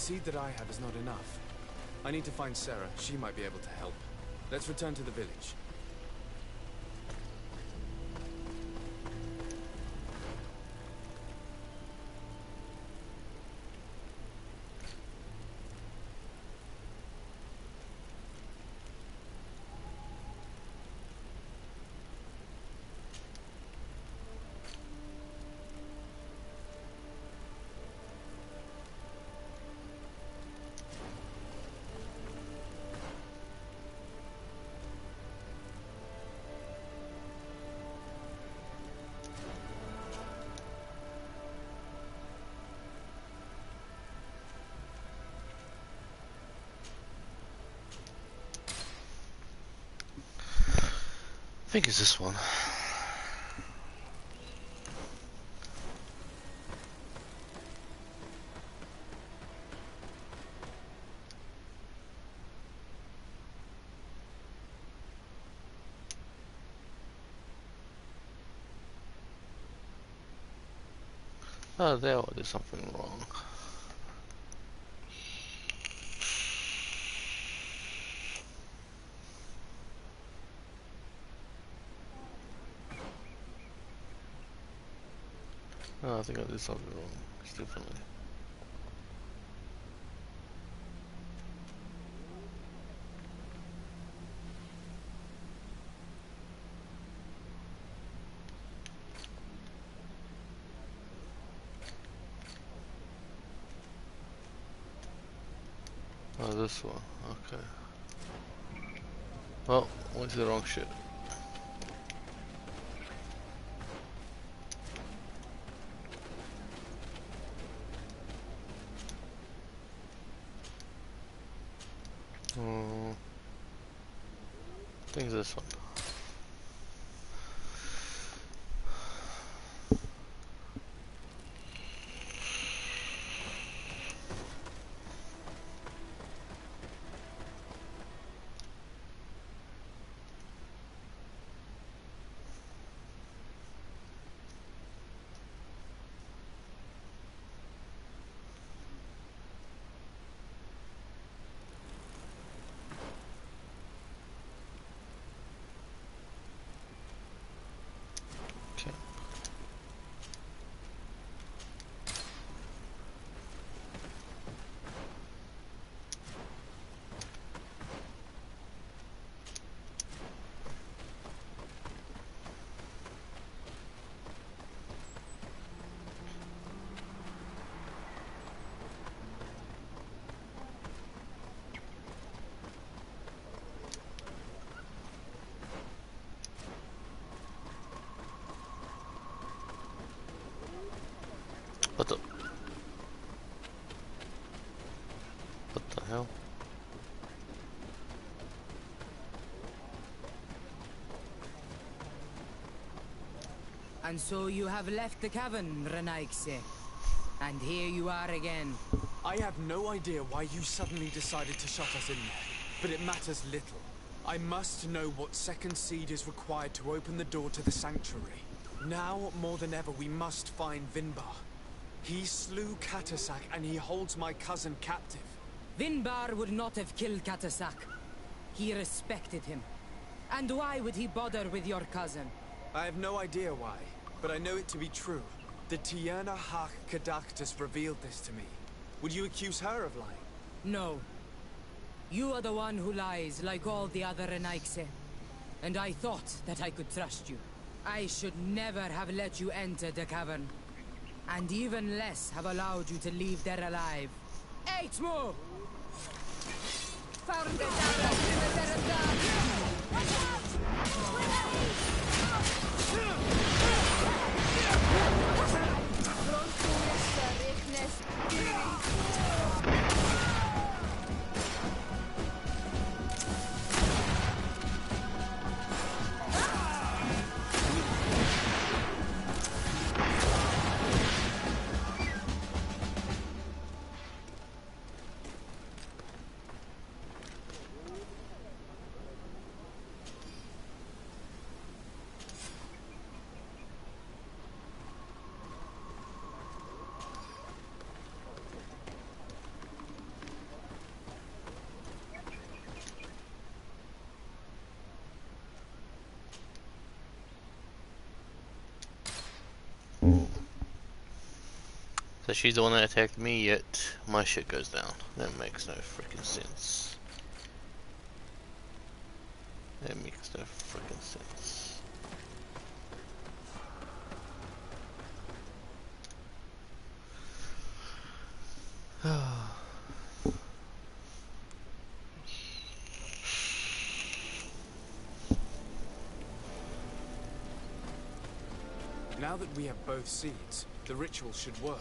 seed that I have is not enough. I need to find Sarah. She might be able to help. Let's return to the village. I think it's this one. Oh, there I did something wrong. Oh, I think I did something wrong. It's differently. Oh, this one. Okay. Well, went to the wrong shit. I think it's this one. What the hell? And so you have left the cavern, Renaigse. And here you are again. I have no idea why you suddenly decided to shut us in there, but it matters little. I must know what second seed is required to open the door to the sanctuary. Now, more than ever, we must find Vinbar. He slew Katasak and he holds my cousin captive. Vinbar would not have killed Katasak. He respected him. And why would he bother with your cousin? I have no idea why, but I know it to be true. The Tierna Hach Kadaktus revealed this to me. Would you accuse her of lying? No. You are the one who lies like all the other Renaigse. And I thought that I could trust you. I should never have let you enter the cavern. And even less have allowed you to leave there alive. Eitmo! Found the So she's the one that attacked me, yet my shit goes down. That makes no freaking sense. That makes no freaking sense. Now that we have both seeds, the ritual should work.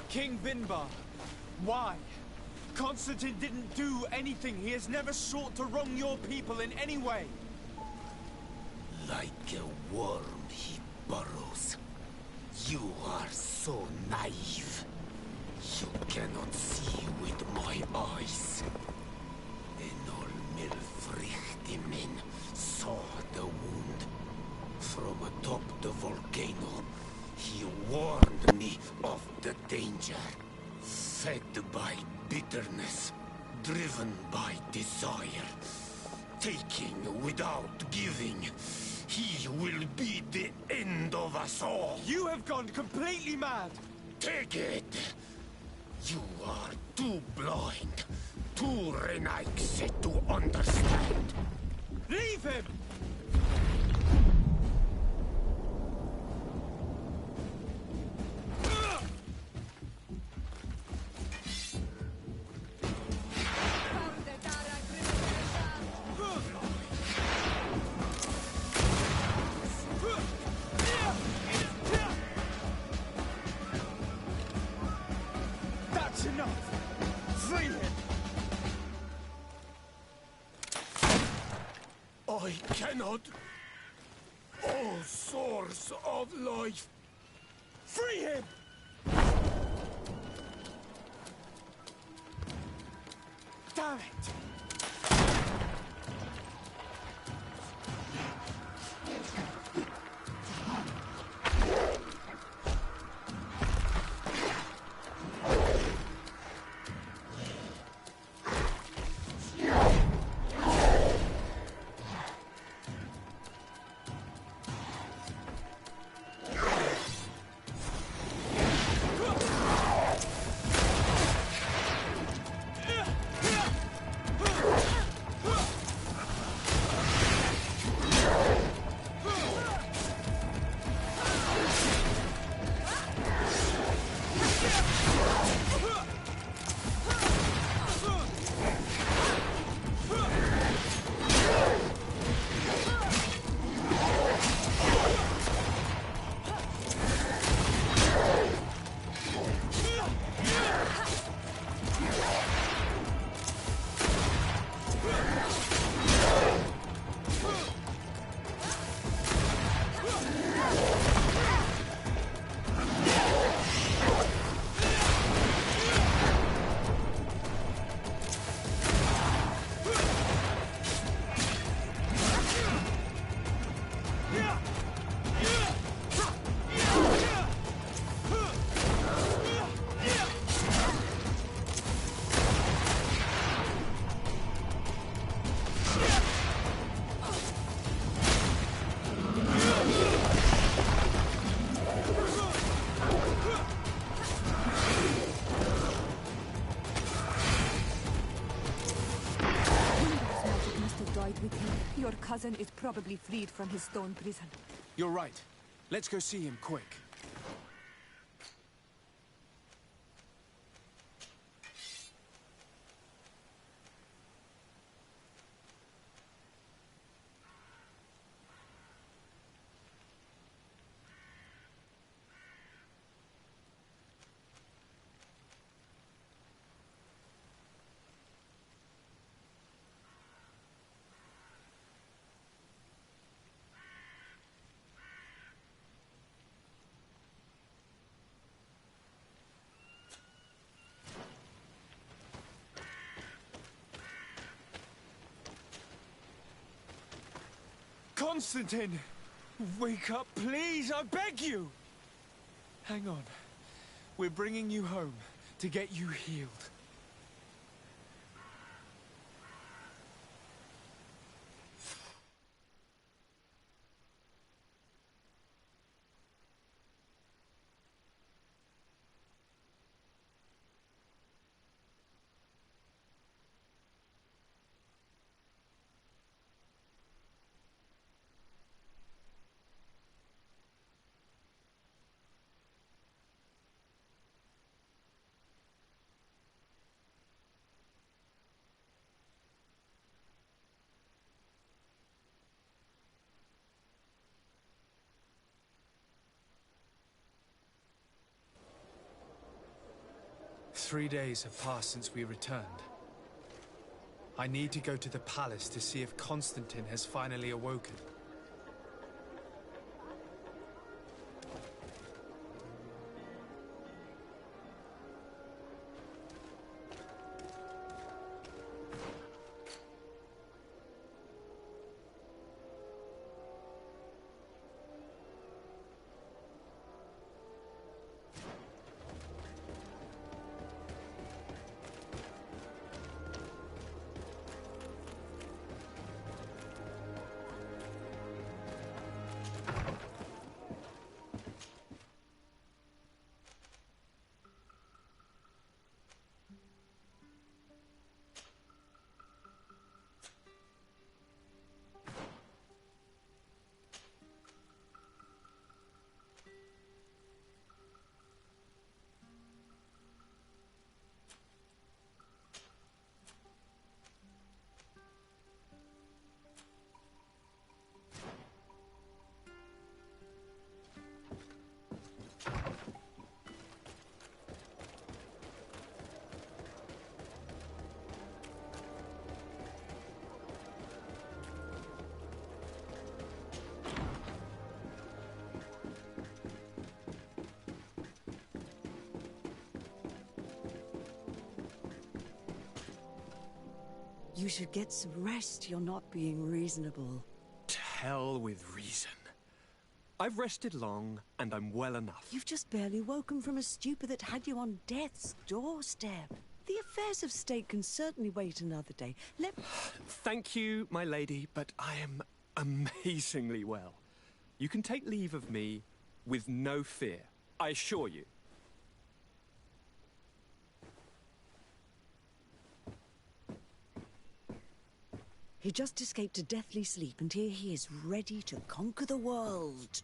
King Binbar, why? Constantine didn't do anything. He has never sought to wrong your people in any way. Like a worm he burrows. You are so naive. You cannot see with my eyes. Enol Milfrichtimin saw the wound. From atop the volcano, he warned me of the danger. Fed by bitterness, driven by desire, taking without giving, he will be the end of us all. You have gone completely mad. Take it! You are too blind, too Renaikse to understand. Leave him! It's enough! Free him! I cannot. O source of life! Free him! Damn it! Your cousin is probably freed from his stone prison. You're right. Let's go see him, quick. Constantine! Wake up, please, I beg you! Hang on. We're bringing you home to get you healed. Three days have passed since we returned. I need to go to the palace to see if Constantine has finally awoken. You should get some rest. You're not being reasonable. To hell with reason. I've rested long, and I'm well enough. You've just barely woken from a stupor that had you on death's doorstep. The affairs of state can certainly wait another day. Thank you, my lady, but I am amazingly well. You can take leave of me with no fear, I assure you. He just escaped a deathly sleep, and here he is, ready to conquer the world.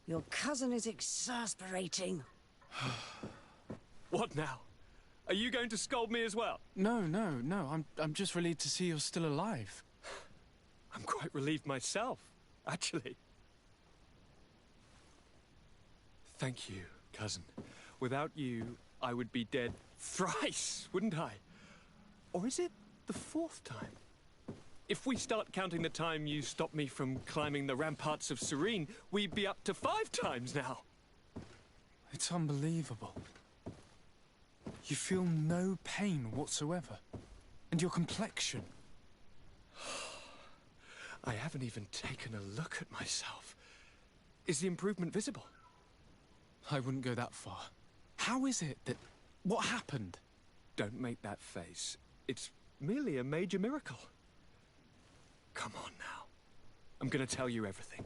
Your cousin is exasperating. What now? Are you going to scold me as well? No. I'm just relieved to see you're still alive. I'm quite relieved myself, actually. Thank you, cousin. Without you, I would be dead thrice, wouldn't I? Or is it the fourth time? If we start counting the time you stopped me from climbing the ramparts of Serene, we'd be up to 5 times now. It's unbelievable. You feel no pain whatsoever. And your complexion. I haven't even taken a look at myself. Is the improvement visible? I wouldn't go that far. How is it that... What happened? Don't make that face. It's merely a major miracle. Come on now. I'm gonna tell you everything.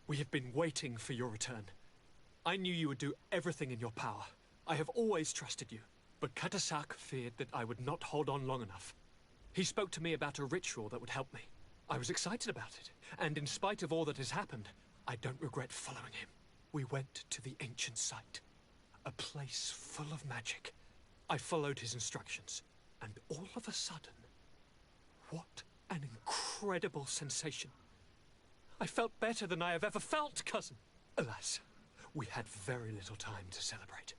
We have been waiting for your return. I knew you would do everything in your power. I have always trusted you. But Katasak feared that I would not hold on long enough. He spoke to me about a ritual that would help me. I was excited about it, and in spite of all that has happened, I don't regret following him. We went to the ancient site, a place full of magic. I followed his instructions, and all of a sudden, what an incredible sensation. I felt better than I have ever felt, cousin. Alas, we had very little time to celebrate.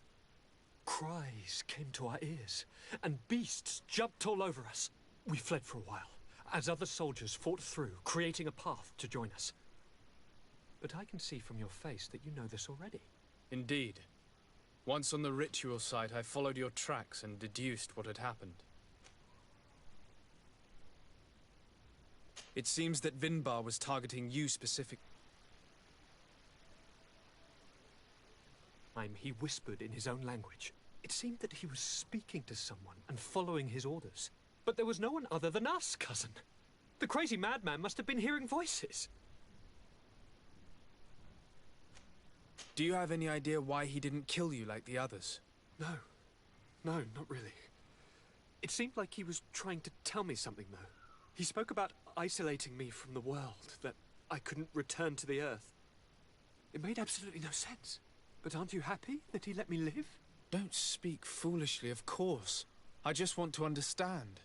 Cries came to our ears, and beasts jumped all over us. We fled for a while, as other soldiers fought through, creating a path to join us. But I can see from your face that you know this already. Indeed. Once on the ritual site, I followed your tracks and deduced what had happened. It seems that Vinbar was targeting you specifically. He whispered in his own language. It seemed that he was speaking to someone and following his orders. But there was no one other than us, cousin. The crazy madman must have been hearing voices. Do you have any idea why he didn't kill you like the others? No, not really. It seemed like he was trying to tell me something, though. He spoke about isolating me from the world, that I couldn't return to the Earth. It made absolutely no sense. But aren't you happy that he let me live? Don't speak foolishly, of course. I just want to understand.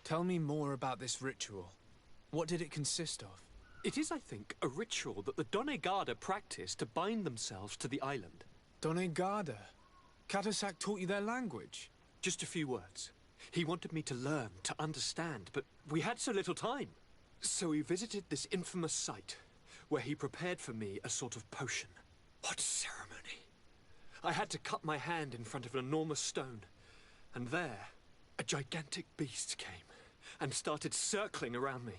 Tell me more about this ritual. What did it consist of? It is, I think, a ritual that the Donegada practice to bind themselves to the island. Donegada? Katasak taught you their language? Just a few words. He wanted me to learn, to understand, but we had so little time. So we visited this infamous site, where he prepared for me a sort of potion. What ceremony! I had to cut my hand in front of an enormous stone, and there, a gigantic beast came and started circling around me.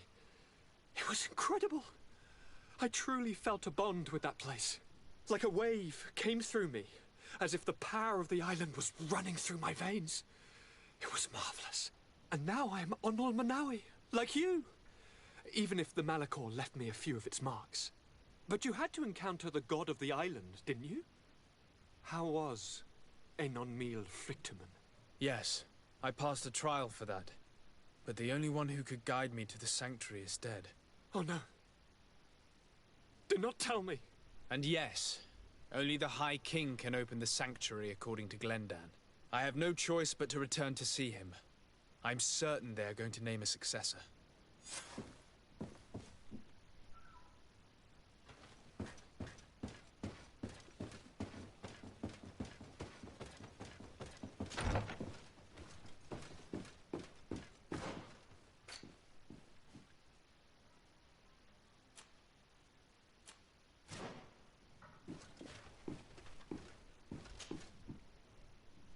It was incredible. I truly felt a bond with that place. Like a wave came through me, as if the power of the island was running through my veins. It was marvelous. And now I am Onol Manawi, like you. Even if the Malachor left me a few of its marks. But you had to encounter the god of the island, didn't you? How was Enon Mil Frictamen? Yes, I passed a trial for that. But the only one who could guide me to the sanctuary is dead. Oh no. Do not tell me. And yes, only the High King can open the sanctuary according to Glendan. I have no choice but to return to see him. I'm certain they are going to name a successor.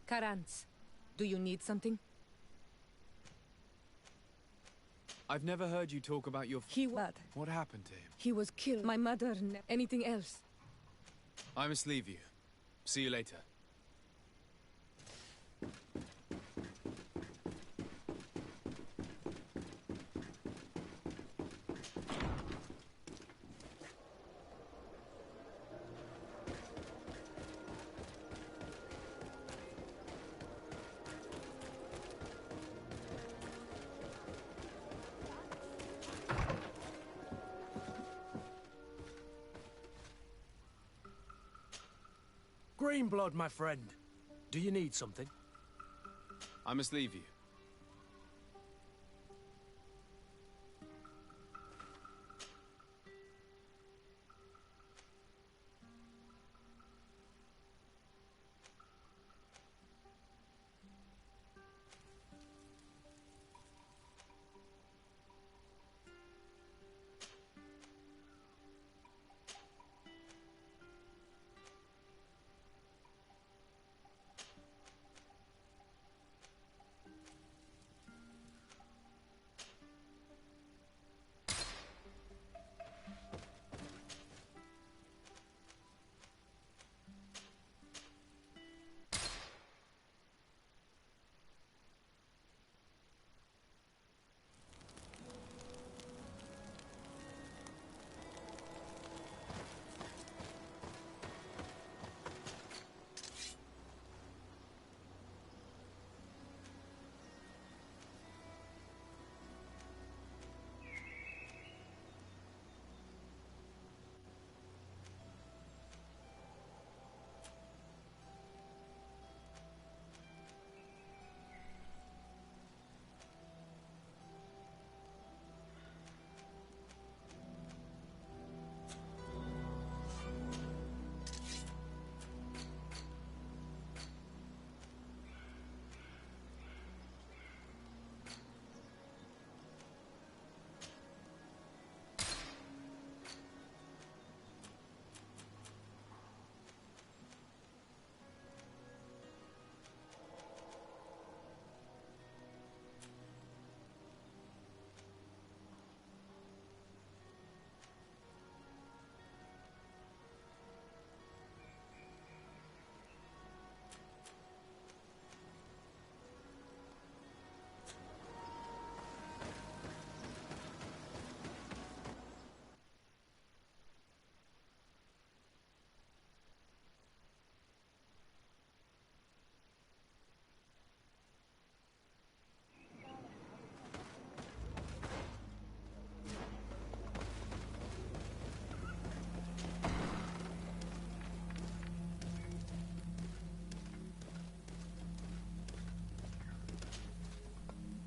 Karantz, do you need something? I've never heard you talk about your... What happened to him? He was killed. My mother. Anything else? I must leave you. See you later. Greenblood, my friend. Do you need something? I must leave you.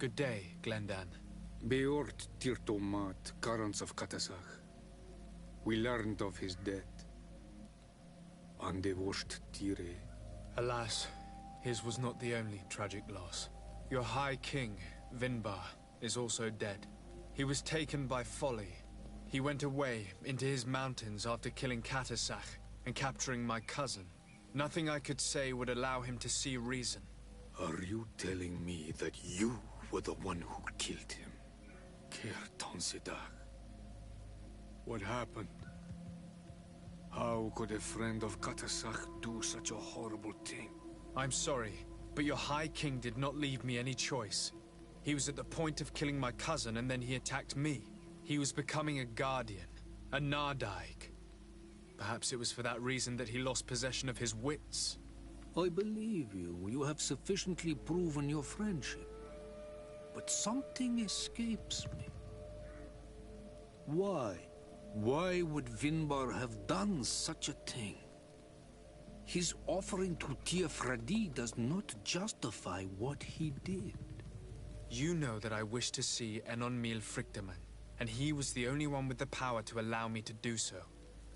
Good day, Glendan. Beort Tirtomat, Karants of Katasach. We learned of his death. Andevosht Tire. Alas, his was not the only tragic loss. Your High King, Vinbar, is also dead. He was taken by folly. He went away into his mountains after killing Katasach and capturing my cousin. Nothing I could say would allow him to see reason. Are you telling me that you were the one who killed him? Kertonsidach. What happened? How could a friend of Katasach do such a horrible thing? I'm sorry, but your High King did not leave me any choice. He was at the point of killing my cousin and then he attacked me. He was becoming a guardian, a Nardaig. Perhaps it was for that reason that he lost possession of his wits. I believe you. You have sufficiently proven your friendship. But something escapes me. Why? Why would Vinbar have done such a thing? His offering to Tiafradi does not justify what he did. You know that I wish to see Enonmil Frichtemann, and he was the only one with the power to allow me to do so.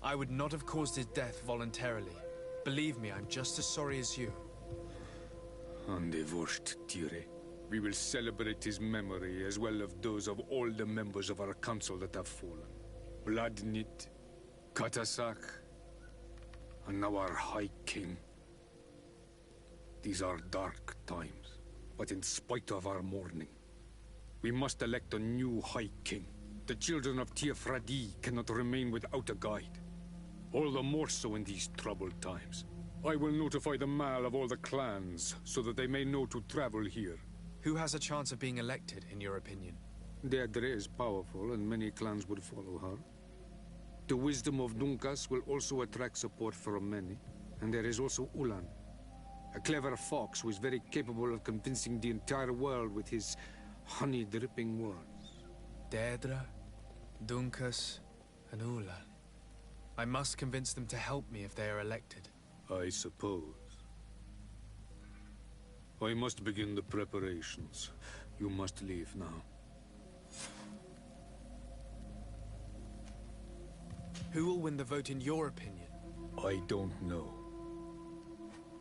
I would not have caused his death voluntarily. Believe me, I'm just as sorry as you. Andevosht Tire. We will celebrate his memory as well as those of all the members of our council that have fallen. Vladnit, Katasach, and now our High King. These are dark times, but in spite of our mourning, we must elect a new High King. The children of Tiefradi cannot remain without a guide. All the more so in these troubled times. I will notify the Mal of all the clans, so that they may know to travel here. Who has a chance of being elected, in your opinion? Deirdre is powerful, and many clans would follow her. The wisdom of Dunkas will also attract support from many. And there is also Ulan, a clever fox who is very capable of convincing the entire world with his honey-dripping words. Deirdre, Dunkas, and Ulan. I must convince them to help me if they are elected. I suppose. I must begin the preparations. You must leave now. Who will win the vote in your opinion? I don't know.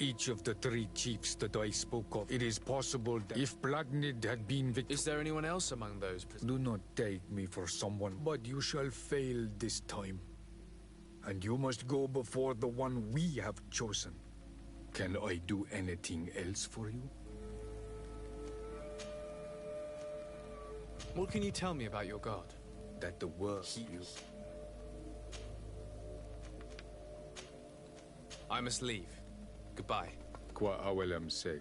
Each of the 3 chiefs that I spoke of, it is possible that if Blagnid had been victorious... Is there anyone else among those? Do not take me for someone, but you shall fail this time. And you must go before the one we have chosen. Can I do anything else for you? What can you tell me about your god? That the world you... I must leave. Goodbye. Qua awelem seg.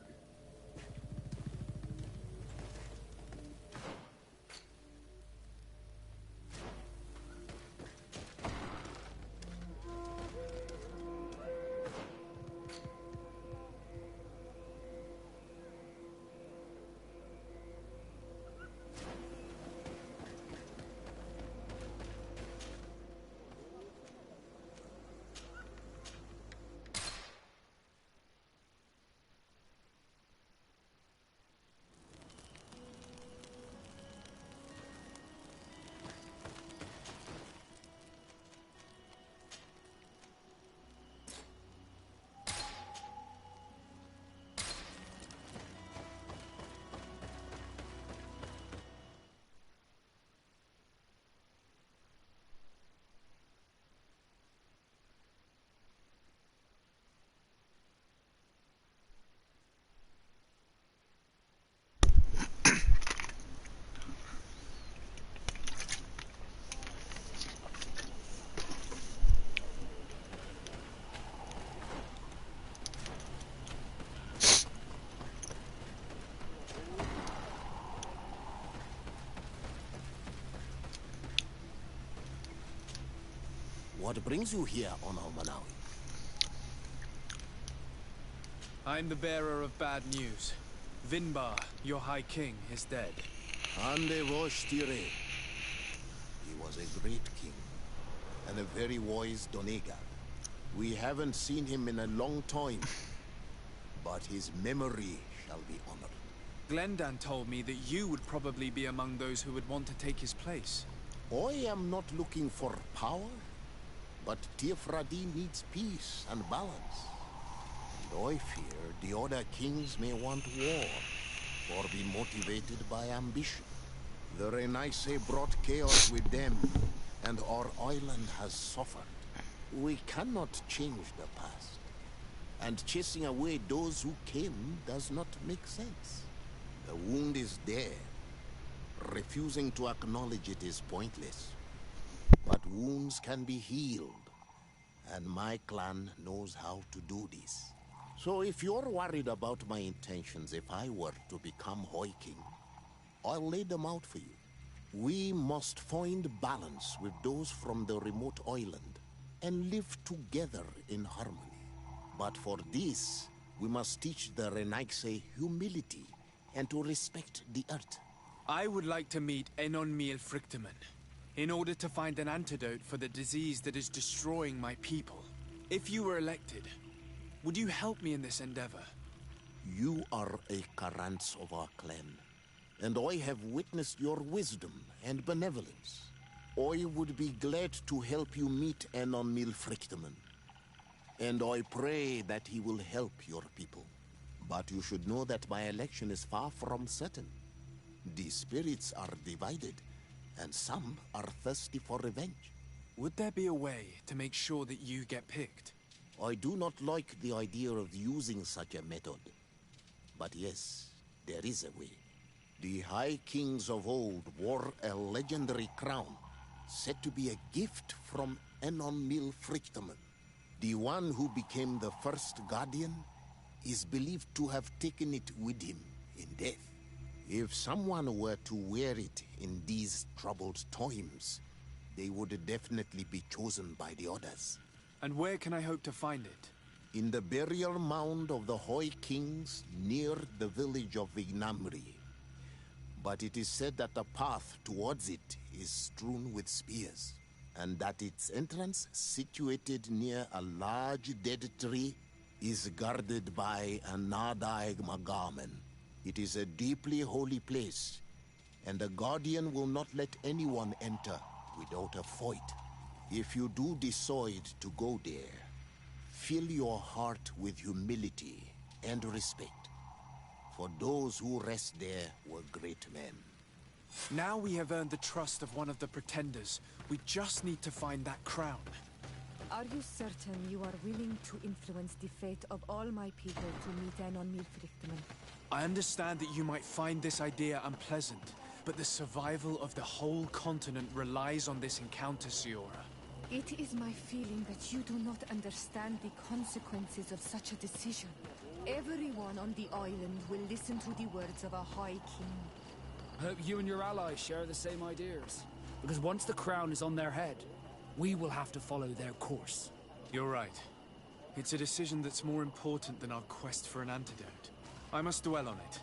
What brings you here, Honor Manawi? I'm the bearer of bad news. Vinbar, your High King, is dead. Ande vosh tire. He was a great king, and a very wise Donega. We haven't seen him in a long time, but his memory shall be honored. Glendan told me that you would probably be among those who would want to take his place. I am not looking for power, but Tiefradi needs peace and balance. And I fear the other kings may want war, or be motivated by ambition. The Renaisse brought chaos with them, and our island has suffered. We cannot change the past, and chasing away those who came does not make sense. The wound is there. Refusing to acknowledge it is pointless. But wounds can be healed, and my clan knows how to do this. So if you're worried about my intentions if I were to become High King, I'll lay them out for you. We must find balance with those from the remote island and live together in harmony. But for this, we must teach the Renaisse humility and to respect the earth. I would like to meet Enon Miel Frichtemann, in order to find an antidote for the disease that is destroying my people. If you were elected, would you help me in this endeavor? You are a Karants of our clan, and I have witnessed your wisdom and benevolence. I would be glad to help you meet Enon Miel Frichtemann, and I pray that he will help your people. But you should know that my election is far from certain. The spirits are divided, and some are thirsty for revenge. Would there be a way to make sure that you get picked? I do not like the idea of using such a method. But yes, there is a way. The High Kings of old wore a legendary crown, said to be a gift from Enon Mil Frichterman. The one who became the first Guardian is believed to have taken it with him in death. If someone were to wear it in these troubled times, they would definitely be chosen by the others. And where can I hope to find it? In the burial mound of the Hoi Kings near the village of Vignamri. But it is said that the path towards it is strewn with spears, and that its entrance, situated near a large dead tree, is guarded by a Nadaig Magamen. It is a deeply holy place, and the Guardian will not let anyone enter without a fight. If you do decide to go there, fill your heart with humility and respect, for those who rest there were great men. Now we have earned the trust of one of the pretenders. We just need to find that crown. Are you certain you are willing to influence the fate of all my people to meet Enon Milfrichterman? I understand that you might find this idea unpleasant, but the survival of the whole continent relies on this encounter, Siora. It is my feeling that you do not understand the consequences of such a decision. Everyone on the island will listen to the words of a High King. I hope you and your allies share the same ideas. Because once the crown is on their head, we will have to follow their course. You're right. It's a decision that's more important than our quest for an antidote. I must dwell on it.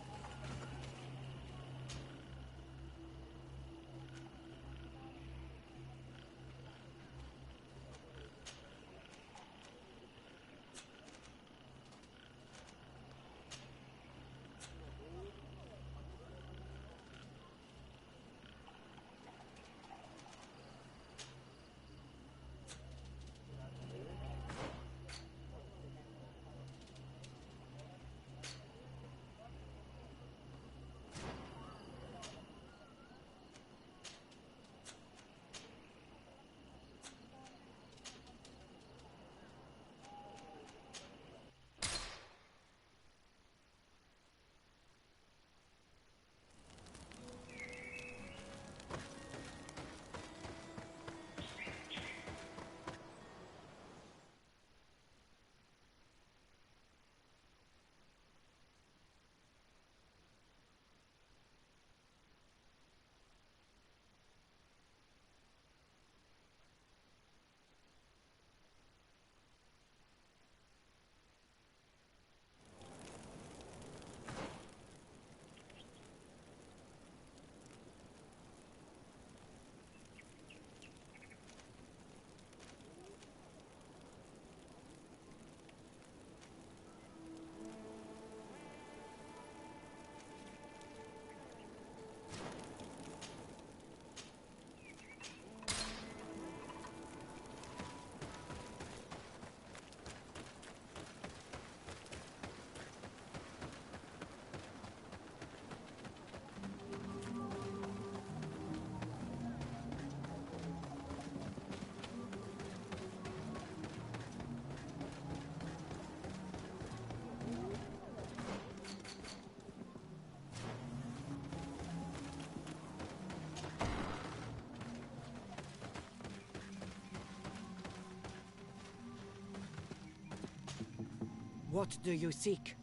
What do you seek?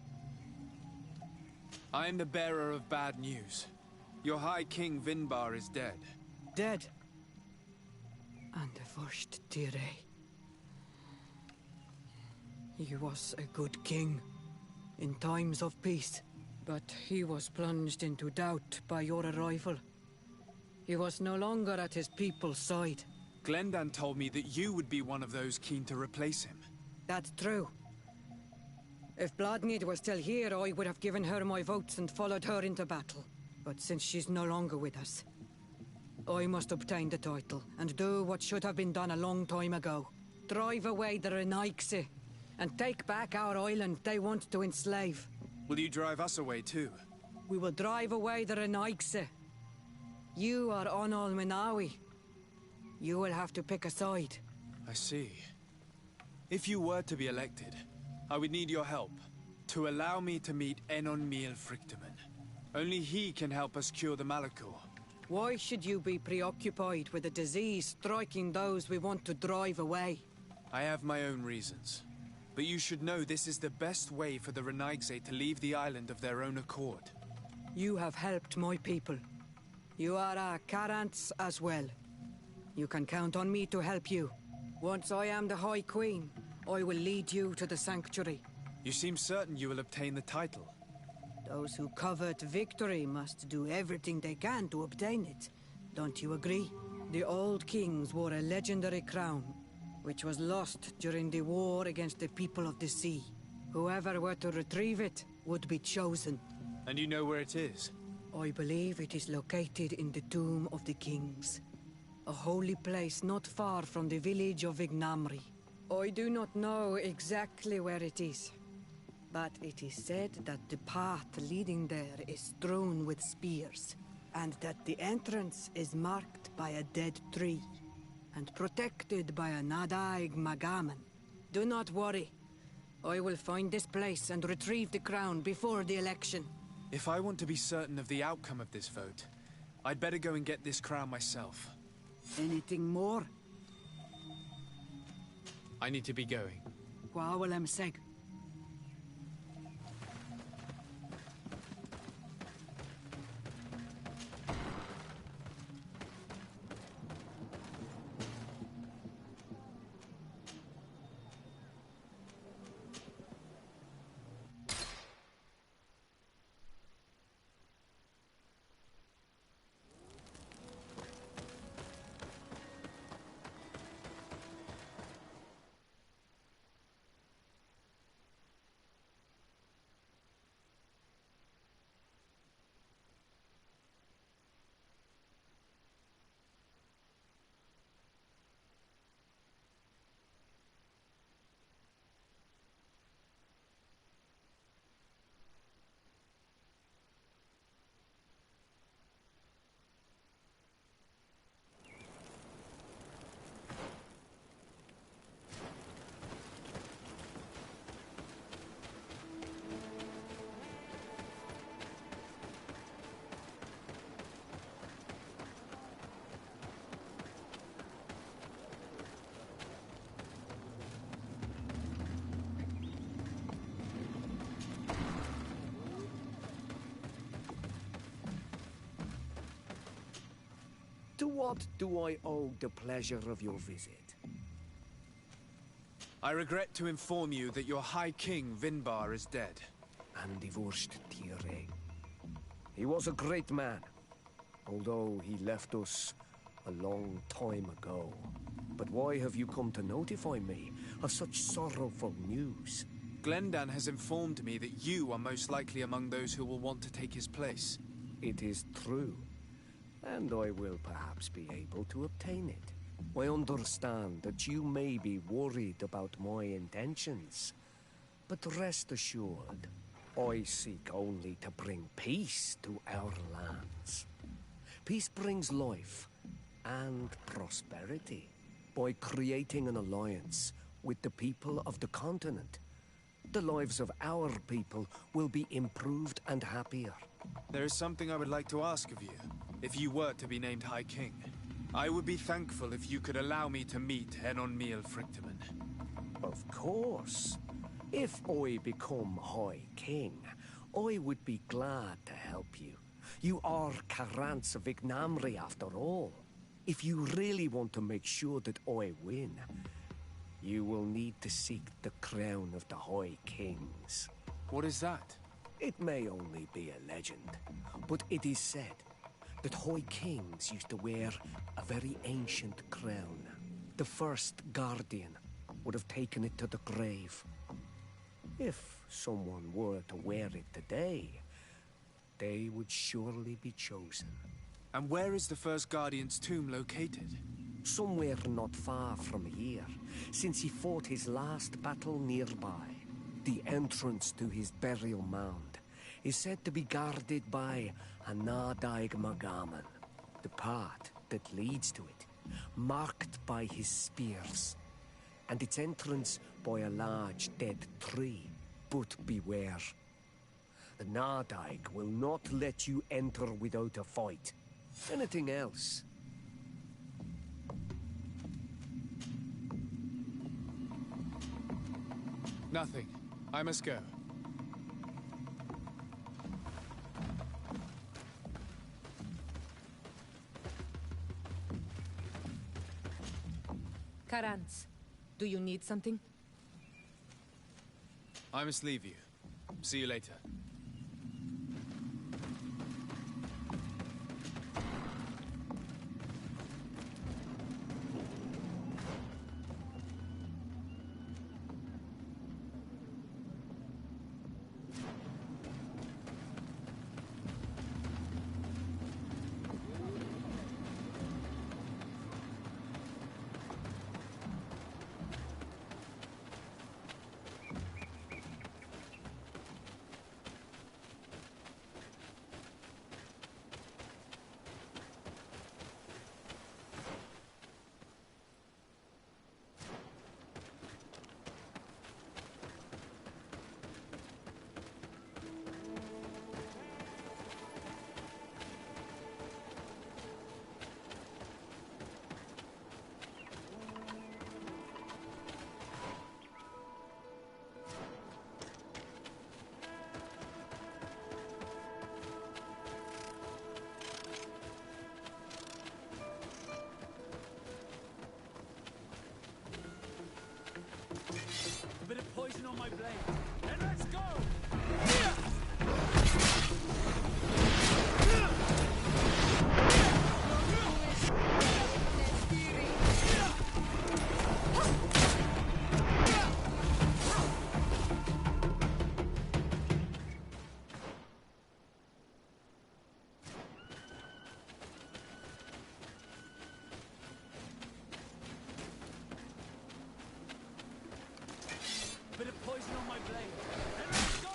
I am the bearer of bad news. Your High King Vinbar is dead. Dead? And the worst, Tire. He was a good king in times of peace, but he was plunged into doubt by your arrival. He was no longer at his people's side. Glendan told me that you would be one of those keen to replace him. That's true. If Bloodmead were still here, I would have given her my votes and followed her into battle. But since she's no longer with us, I must obtain the title and do what should have been done a long time ago. Drive away the Renaigse and take back our island they want to enslave. Will you drive us away too? We will drive away the Renaigse. You are Onol Minawi. You will have to pick a side. I see. If you were to be elected, I would need your help. To allow me to meet Enon Miel Frictamen. Only he can help us cure the Malachor. Why should you be preoccupied with a disease striking those we want to drive away? I have my own reasons. But you should know this is the best way for the Renaigse to leave the island of their own accord. You have helped my people. You are our Carants as well. You can count on me to help you. Once I am the High Queen, I will lead you to the Sanctuary. You seem certain you will obtain the title. Those who covet victory must do everything they can to obtain it. Don't you agree? The old kings wore a legendary crown, which was lost during the war against the people of the sea. Whoever were to retrieve it would be chosen. And you know where it is? I believe it is located in the Tomb of the Kings, a holy place not far from the village of Ignamri. I do not know exactly where it is, but it is said that the path leading there is strewn with spears, and that the entrance is marked by a dead tree, and protected by a Nadaig Magaman. Do not worry. I will find this place and retrieve the crown before the election. If I want to be certain of the outcome of this vote, I'd better go and get this crown myself. Anything more? I need to be going. Gwawalem seg. To what do I owe the pleasure of your visit? I regret to inform you that your High King, Vinbar, is dead. And divorced Tire. He was a great man, although he left us a long time ago. But why have you come to notify me of such sorrowful news? Glendan has informed me that you are most likely among those who will want to take his place. It is true, and I will perhaps be able to obtain it. I understand that you may be worried about my intentions, but rest assured, I seek only to bring peace to our lands. Peace brings life and prosperity by creating an alliance with the people of the continent. The lives of our people will be improved and happier. There is something I would like to ask of you, if you were to be named High King. I would be thankful if you could allow me to meet Enon Miel Frictamen. Of course. If I become High King, I would be glad to help you. You are Carants of Ignamri after all. If you really want to make sure that I win, you will need to seek the crown of the High Kings. What is that? It may only be a legend, but it is said that High Kings used to wear a very ancient crown. The first Guardian would have taken it to the grave. If someone were to wear it today, they would surely be chosen. And where is the first Guardian's tomb located? Somewhere not far from here, since he fought his last battle nearby. The entrance to his burial mound is said to be guarded by a Nadaig Magaman. The path that leads to it, marked by his spears, and its entrance by a large dead tree. But beware. The Nardaig will not let you enter without a fight. Anything else? Nothing. I must go. Karans, do you need something? I must leave you. See you later. A bit of poison on my blade. Then let's go! Bit of poison on my blade. Then let's go!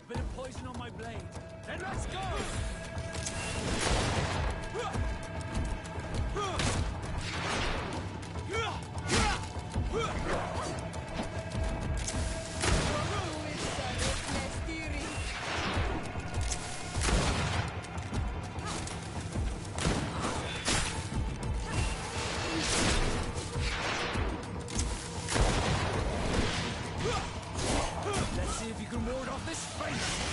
Bit of poison on my blade. Then let's go! Let's see if you can ward off this face!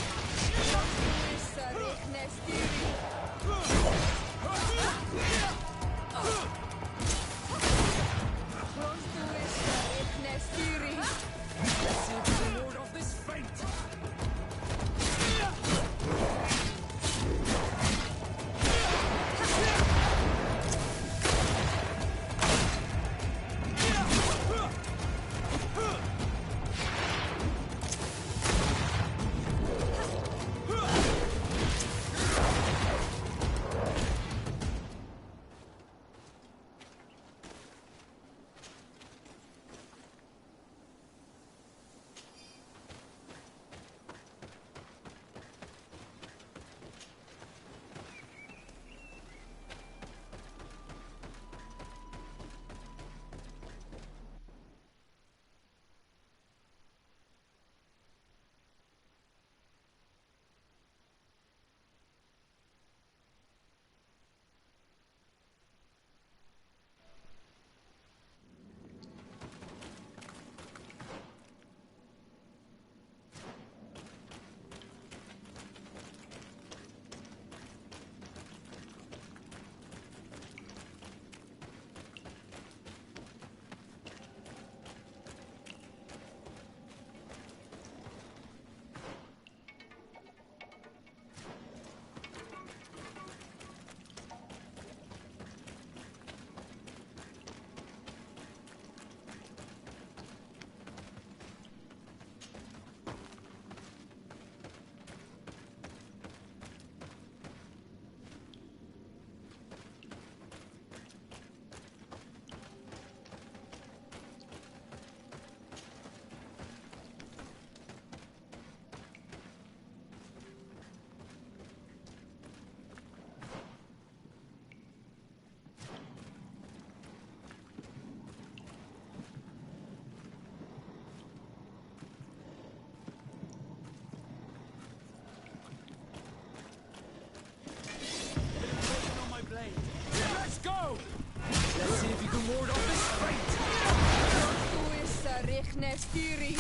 Diri!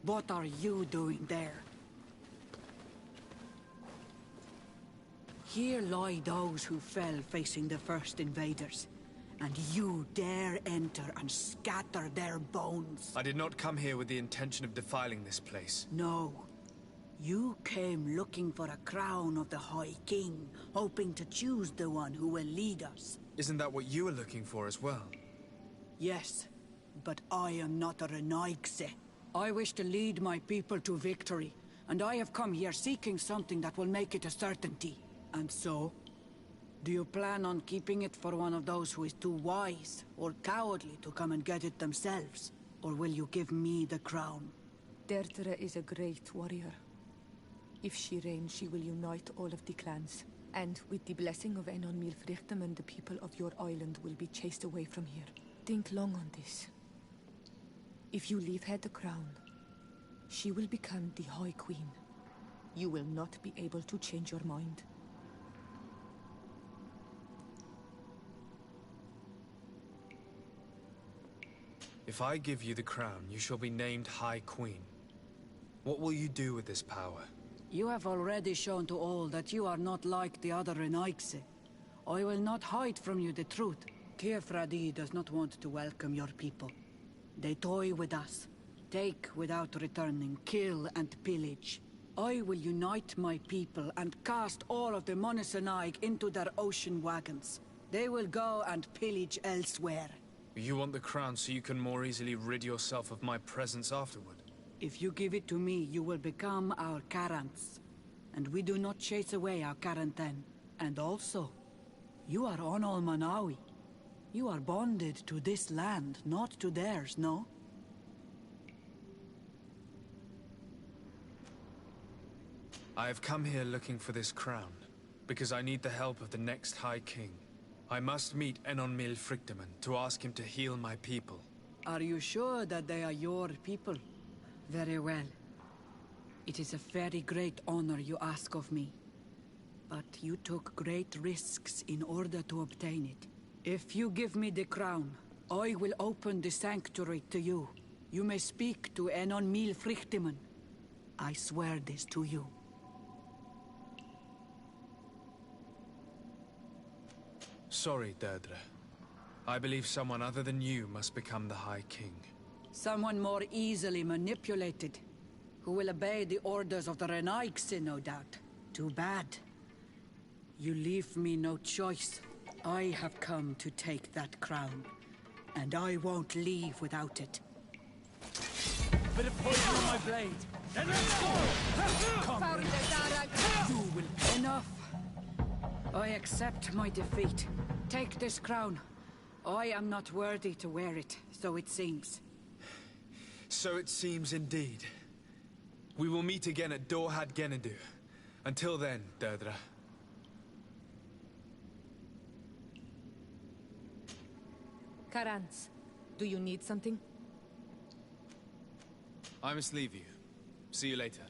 What are you doing there? Here lie those who fell facing the first invaders. And you dare enter and scatter their bones. I did not come here with the intention of defiling this place. No. You came looking for a crown of the High King, hoping to choose the one who will lead us. Isn't that what you were looking for as well? Yes, but I am not a Renaigse. I wish to lead my people to victory, and I have come here seeking something that will make it a certainty. And so, do you plan on keeping it for one of those who is too wise or cowardly to come and get it themselves? Or will you give me the crown? Deirdre is a great warrior. If she reigns, she will unite all of the clans. And with the blessing of Enon Milfrichtem, the people of your island will be chased away from here. Think long on this. If you leave her the crown, she will become the High Queen. You will not be able to change your mind. If I give you the crown, you shall be named High Queen. What will you do with this power? You have already shown to all that you are not like the other Renaigse. I will not hide from you the truth. Teofradi does not want to welcome your people. They toy with us, take without returning, kill and pillage. I will unite my people and cast all of the Monesenaig into their ocean wagons. They will go and pillage elsewhere. You want the crown so you can more easily rid yourself of my presence afterward? If you give it to me, you will become our Karants. And we do not chase away our Karanten. And also, you are Onol Manawi. You are bonded to this land, not to theirs, no? I have come here looking for this crown, because I need the help of the next High King. I must meet Enon Milfrichtem to ask him to heal my people. Are you sure that they are your people? Very well. It is a very great honor you ask of me. But you took great risks in order to obtain it. If you give me the crown, I will open the sanctuary to you. You may speak to Enon Milfrichtem. I swear this to you. Sorry, Deirdre. I believe someone other than you must become the High King. Someone more easily manipulated, who will obey the orders of the Renaigse, no doubt. Too bad. You leave me no choice. I have come to take that crown, and I won't leave without it. Bit of poison on my blade. Then let's go! Come, you will... Enough. I accept my defeat. Take this crown. I am not worthy to wear it, so it seems. So it seems indeed. We will meet again at Dorhad Genadu. Until then, Deirdre. Karans, do you need something? I must leave you. See you later.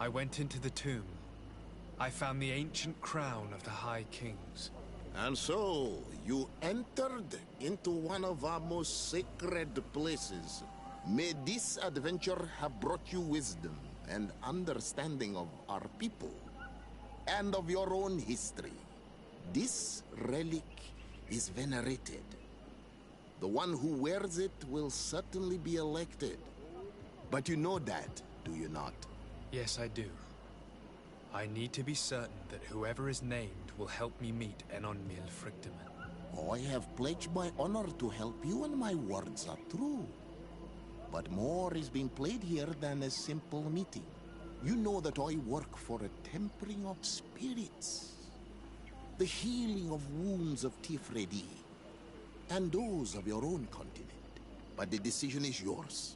I went into the tomb. I found the ancient crown of the High Kings. And so, you entered into one of our most sacred places. May this adventure have brought you wisdom and understanding of our people, and of your own history. This relic is venerated. The one who wears it will certainly be elected. But you know that, do you not? Yes, I do. I need to be certain that whoever is named will help me meet Enon Mil Frictiman. I have pledged my honor to help you, and my words are true. But more is being played here than a simple meeting. You know that I work for a tempering of spirits, the healing of wounds of Tifredi, and those of your own continent. But the decision is yours.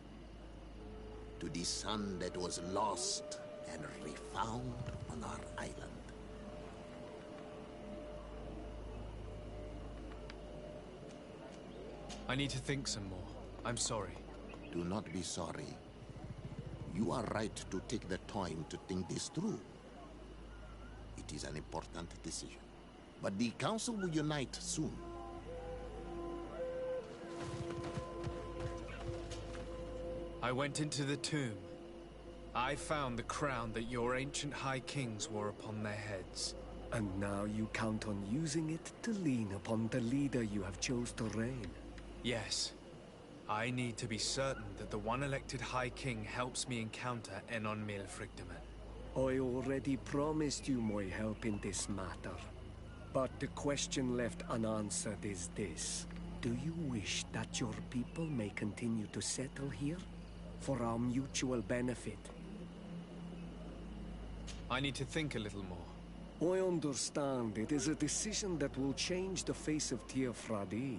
To the son that was lost and refound on our island. I need to think some more. I'm sorry. Do not be sorry. You are right to take the time to think this through. It is an important decision. But the council will unite soon. I went into the tomb. I found the crown that your ancient high kings wore upon their heads. And now you count on using it to lean upon the leader you have chose to reign. Yes. I need to be certain that the one elected High King helps me encounter Enon Mil Frictiman. I already promised you my help in this matter. But the question left unanswered is this. Do you wish that your people may continue to settle here? For our mutual benefit? I need to think a little more. I understand it is a decision that will change the face of Tifradi.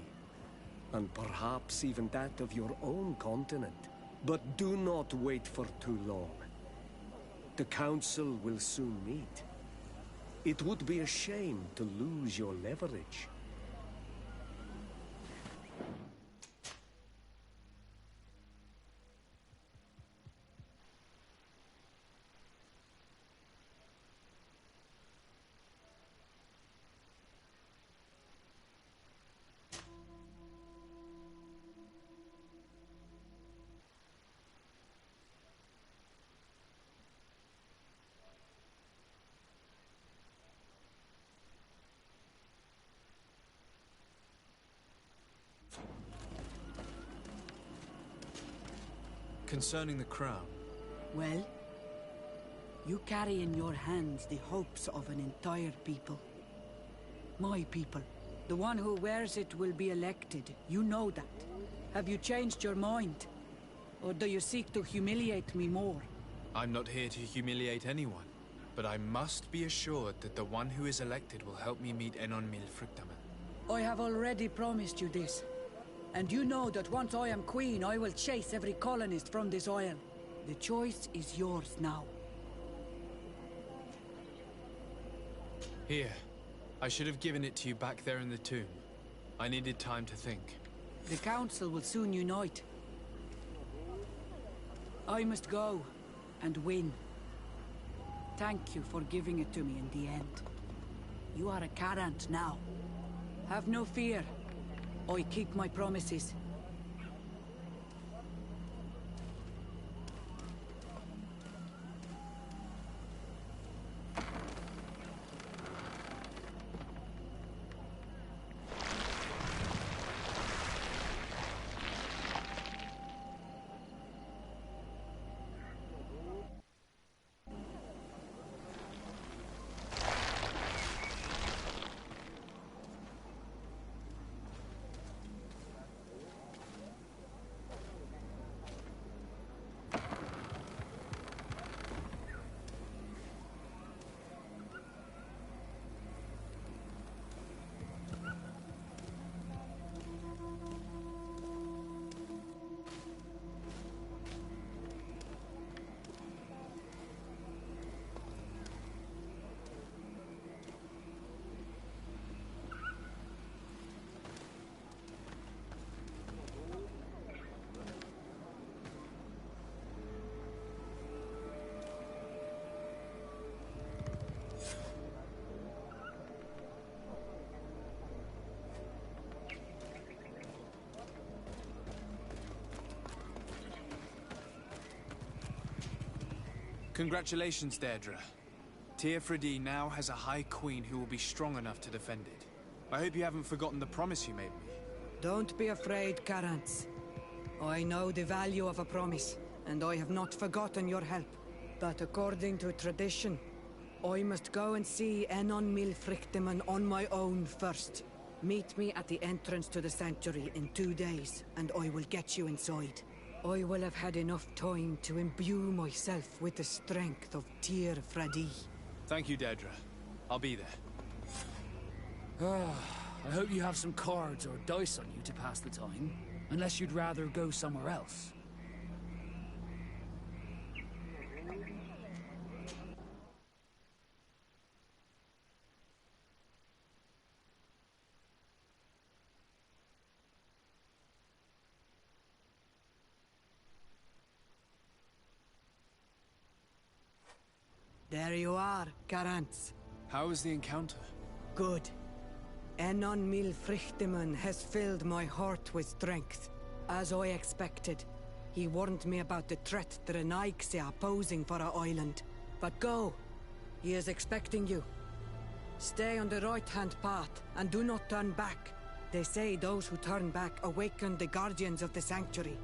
And perhaps even that of your own continent. But do not wait for too long. The council will soon meet. It would be a shame to lose your leverage. Concerning the crown. Well, you carry in your hands the hopes of an entire people. My people. The one who wears it will be elected. You know that. Have you changed your mind? Or do you seek to humiliate me more? I'm not here to humiliate anyone, but I must be assured that the one who is elected will help me meet Enon Mil Frictiman. I have already promised you this. And you know that once I am queen, I will chase every colonist from this isle. The choice is yours now. Here. I should have given it to you back there in the tomb. I needed time to think. The council will soon unite. I must go and win. Thank you for giving it to me in the end. You are a Carant now. Have no fear. I keep my promises. Congratulations, Deirdre. Tifredi now has a High Queen who will be strong enough to defend it. I hope you haven't forgotten the promise you made me. Don't be afraid, Carants. I know the value of a promise, and I have not forgotten your help. But according to tradition, I must go and see Enon Milfrichteman on my own first. Meet me at the entrance to the sanctuary in 2 days, and I will get you inside. I will have had enough time to imbue myself with the strength of Tyr Fradi. Thank you, Dedra. I'll be there. I hope you have some cards or dice on you to pass the time. Unless you'd rather go somewhere else. There you are, Garance. How was the encounter? Good. Enon Milfrichteman has filled my heart with strength. As I expected, he warned me about the threat the Renaigse are posing for our island. But go. He is expecting you. Stay on the right-hand path, and do not turn back. They say those who turn back awaken the guardians of the sanctuary.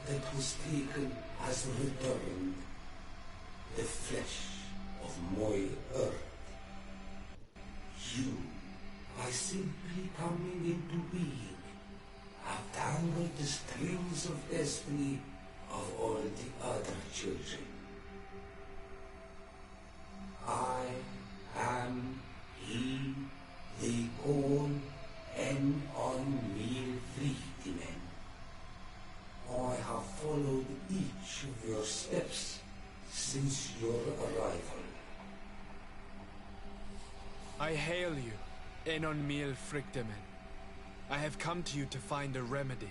that was taken has returned, the flesh of my earth. You, by simply coming into being, have tangled the strings of destiny of all the other children. I am he they call en on me Friedman. I have followed each of your steps since your arrival. I hail you, Enon Mil Frichtemen. I have come to you to find a remedy.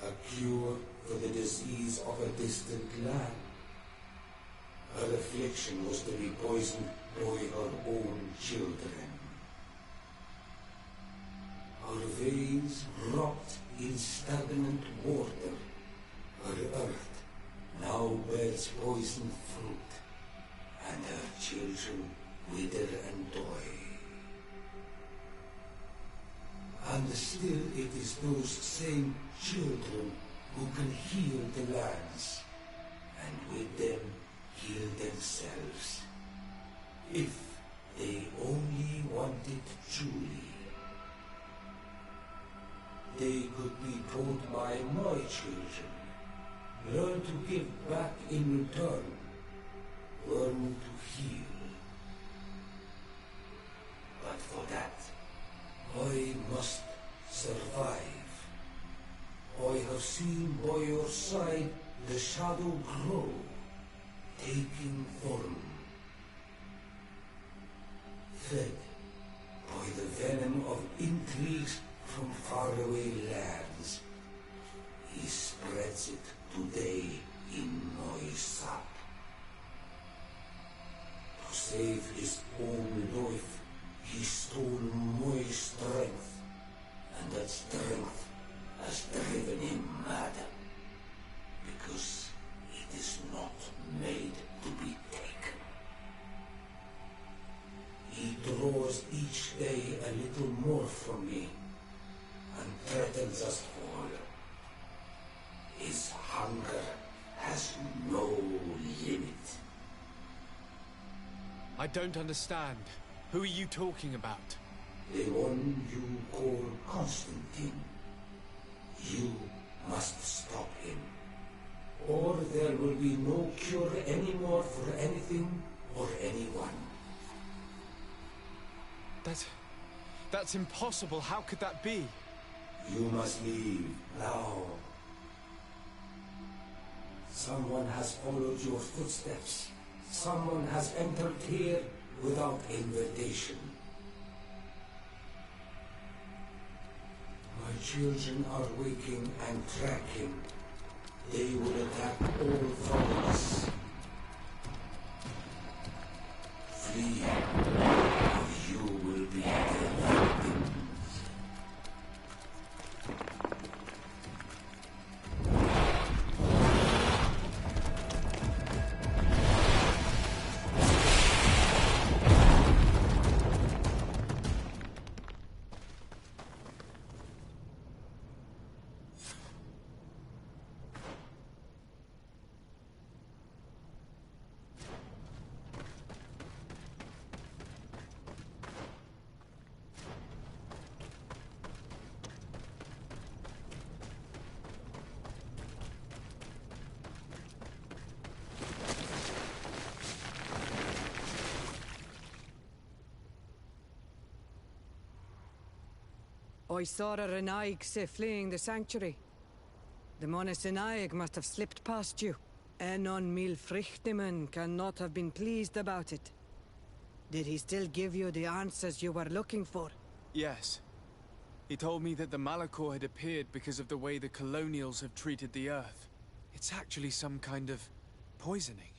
A cure for the disease of a distant land. Her affliction was to be poisoned by her own children. Her veins rot in stagnant water. Her earth now bears poisoned fruit, and her children wither and die. And still it is those same children who can heal the lands, and with them heal themselves, if they only wanted truly. They could be taught by my children, learn to give back in return, learn to heal. But for that, I must survive. I have seen by your side the shadow grow, taking form. Fed by the venom of intrigues from faraway lands, he spreads it today in my sap. To save his own life, he stole my strength, and that strength has driven him mad, because it is not made to be taken. He draws each day a little more from me, and threatens us all. His hunger has no limit. I don't understand. Who are you talking about? The one you call Constantine. You must stop him, or there will be no cure anymore for anything or anyone. That's impossible. How could that be? You must leave now. Someone has followed your footsteps. Someone has entered here without invitation. My children are waking and tracking. They will attack all from us. Flee, or you will be their victims. I saw a Renaigse fleeing the sanctuary. The Monasenaig must have slipped past you. Enon Milfrichteman cannot have been pleased about it. Did he still give you the answers you were looking for? Yes. He told me that the Malachor had appeared because of the way the colonials have treated the Earth. It's actually some kind of poisoning.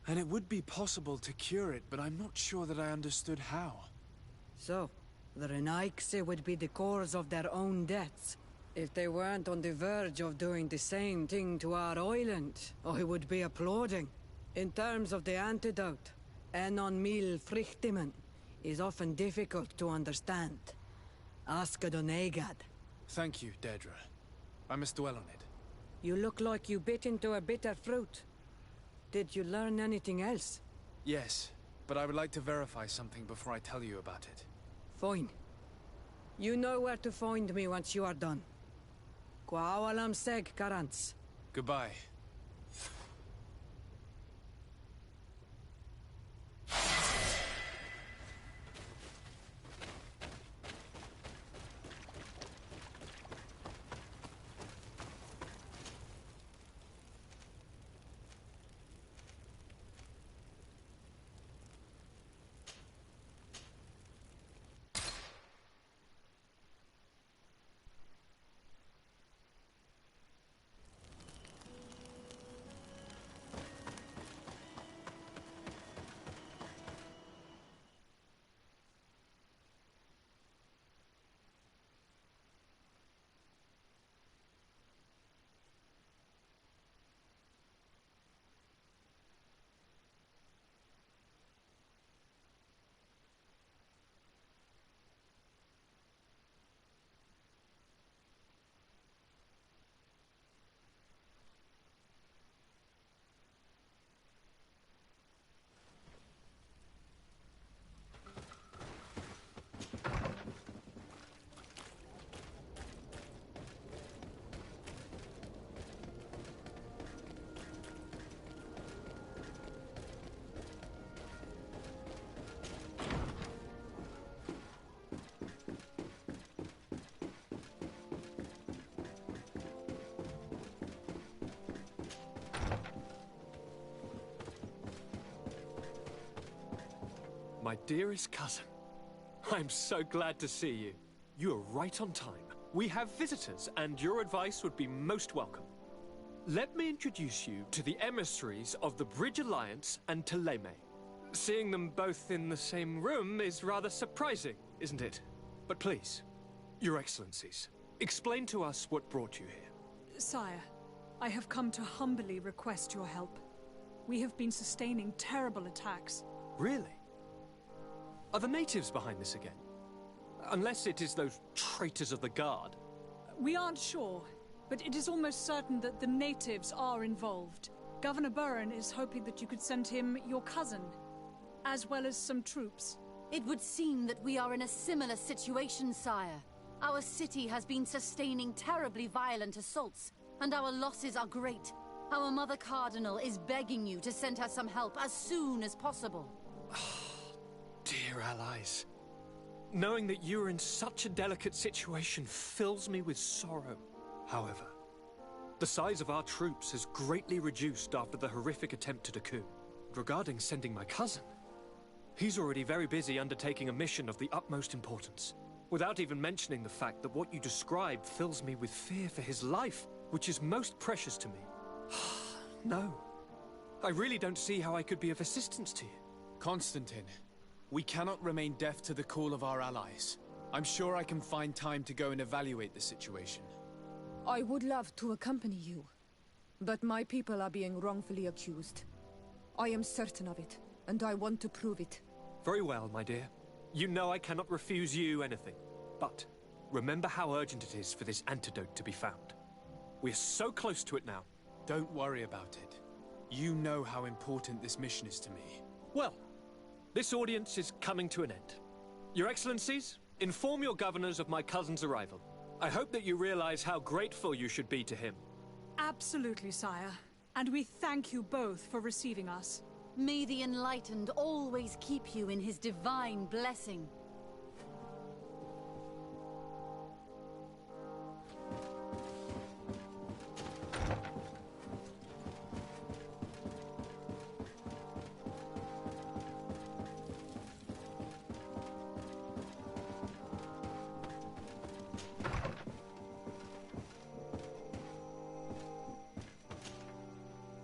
And it would be possible to cure it, but I'm not sure that I understood how. So, the Renaigse would be the cause of their own deaths. If they weren't on the verge of doing the same thing to our island, I would be applauding. In terms of the antidote, Enon Mil Frichtimen is often difficult to understand. Ask Adonegad. Thank you, Dedra. I must dwell on it. You look like you bit into a bitter fruit. Did you learn anything else? Yes, but I would like to verify something before I tell you about it. Fine. You know where to find me once you are done. Quawalam seg, Karants. Goodbye. My dearest cousin, I'm so glad to see you. You are right on time. We have visitors, and your advice would be most welcome. Let me introduce you to the emissaries of the Bridge Alliance and Teleme. Seeing them both in the same room is rather surprising, isn't it? But please, Your Excellencies, explain to us what brought you here. Sire, I have come to humbly request your help. We have been sustaining terrible attacks. Really? Are the natives behind this again? Unless it is those traitors of the Guard. We aren't sure, but it is almost certain that the natives are involved. Governor Burren is hoping that you could send him your cousin, as well as some troops. It would seem that we are in a similar situation, sire. Our city has been sustaining terribly violent assaults, and our losses are great. Our Mother Cardinal is begging you to send her some help as soon as possible. Dear allies, knowing that you are in such a delicate situation fills me with sorrow. However, the size of our troops has greatly reduced after the horrific attempt at a coup. Regarding sending my cousin, he's already very busy undertaking a mission of the utmost importance, without even mentioning the fact that what you described fills me with fear for his life, which is most precious to me. No, I really don't see how I could be of assistance to you. Constantine, we cannot remain deaf to the call of our allies. I'm sure I can find time to go and evaluate the situation. I would love to accompany you, but my people are being wrongfully accused. I am certain of it, and I want to prove it. Very well, my dear. You know I cannot refuse you anything. But remember how urgent it is for this antidote to be found. We're so close to it now. Don't worry about it. You know how important this mission is to me. Well, this audience is coming to an end. Your Excellencies, inform your governors of my cousin's arrival. I hope that you realize how grateful you should be to him. Absolutely, sire. And we thank you both for receiving us. May the Enlightened always keep you in his divine blessing.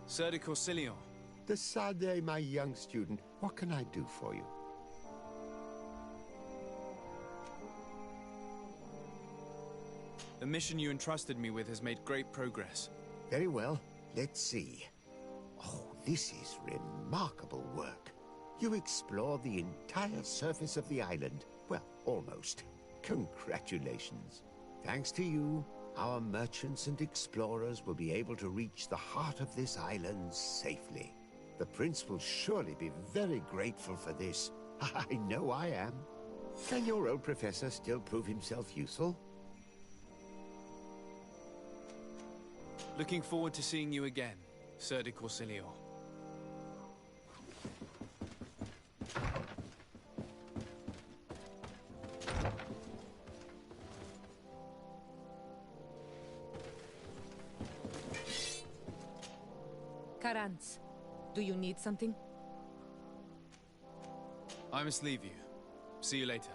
Sir de Corsilion. Decidez, my young student. What can I do for you? The mission you entrusted me with has made great progress. Very well. Let's see. Oh, this is remarkable work. You explored the entire surface of the island. Well, almost. Congratulations. Thanks to you, our merchants and explorers will be able to reach the heart of this island safely. The Prince will surely be very grateful for this. I know I am. Can your old professor still prove himself useful? Looking forward to seeing you again, Sir de Corsilion. Karans, do you need something? I must leave you. See you later.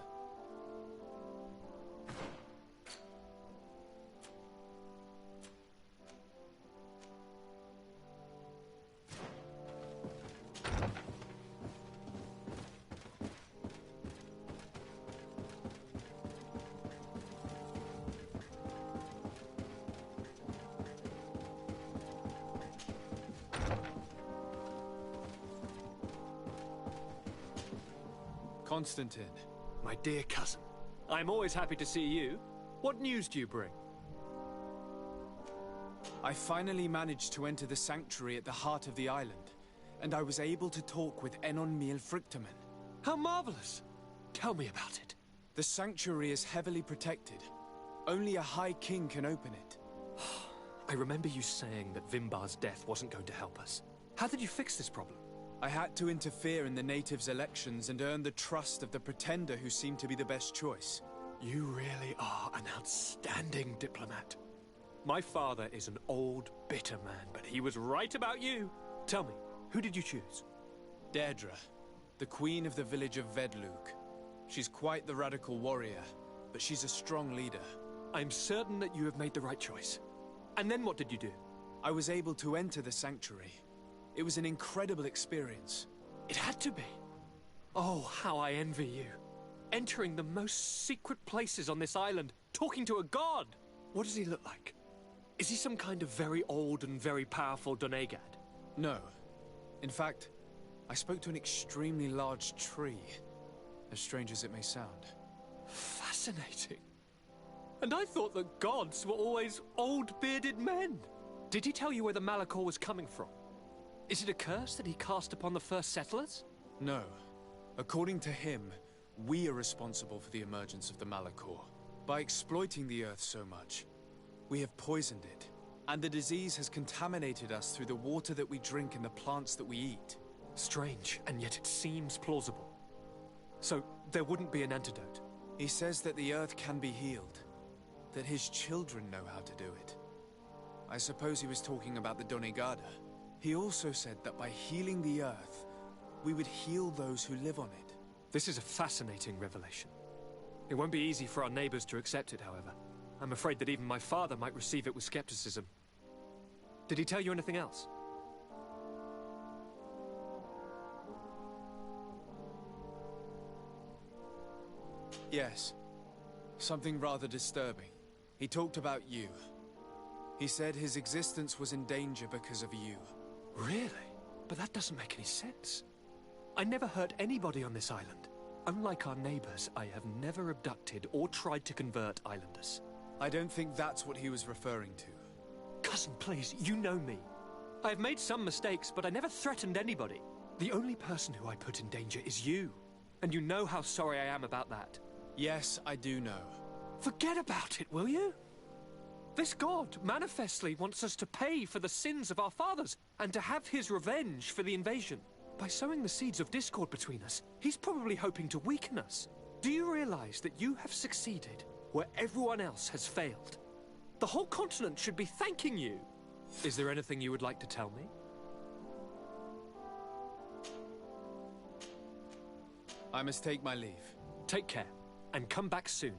Constantine. My dear cousin, I'm always happy to see you. What news do you bring? I finally managed to enter the sanctuary at the heart of the island, and I was able to talk with Enon Miel Frichtemann. How marvelous! Tell me about it. The sanctuary is heavily protected. Only a High King can open it. I remember you saying that Vimbar's death wasn't going to help us. How did you fix this problem? I had to interfere in the natives' elections and earn the trust of the pretender who seemed to be the best choice. You really are an outstanding diplomat. My father is an old, bitter man, but he was right about you. Tell me, who did you choose? Deirdre, the queen of the village of Vedluk. She's quite the radical warrior, but she's a strong leader. I'm certain that you have made the right choice. And then what did you do? I was able to enter the sanctuary. It was an incredible experience. It had to be. Oh, how I envy you. Entering the most secret places on this island, talking to a god! What does he look like? Is he some kind of very old and very powerful Donegad? No. In fact, I spoke to an extremely large tree, as strange as it may sound. Fascinating. And I thought that gods were always old, bearded men. Did he tell you where the Malachor was coming from? Is it a curse that he cast upon the first settlers? No. According to him, we are responsible for the emergence of the Malachor. By exploiting the Earth so much, we have poisoned it. And the disease has contaminated us through the water that we drink and the plants that we eat. Strange, and yet it seems plausible. So, there wouldn't be an antidote? He says that the Earth can be healed. That his children know how to do it. I suppose he was talking about the Donegada. He also said that by healing the Earth, we would heal those who live on it. This is a fascinating revelation. It won't be easy for our neighbors to accept it, however. I'm afraid that even my father might receive it with skepticism. Did he tell you anything else? Yes. Something rather disturbing. He talked about you. He said his existence was in danger because of you. Really? But that doesn't make any sense. I never hurt anybody on this island. Unlike our neighbors, I have never abducted or tried to convert islanders. I don't think that's what he was referring to. Cousin, please, you know me. I have made some mistakes, but I never threatened anybody. The only person who I put in danger is you. And you know how sorry I am about that. Yes, I do know. Forget about it, will you? This god manifestly wants us to pay for the sins of our fathers and to have his revenge for the invasion. By sowing the seeds of discord between us, he's probably hoping to weaken us. Do you realize that you have succeeded where everyone else has failed? The whole continent should be thanking you. Is there anything you would like to tell me? I must take my leave. Take care, and come back soon.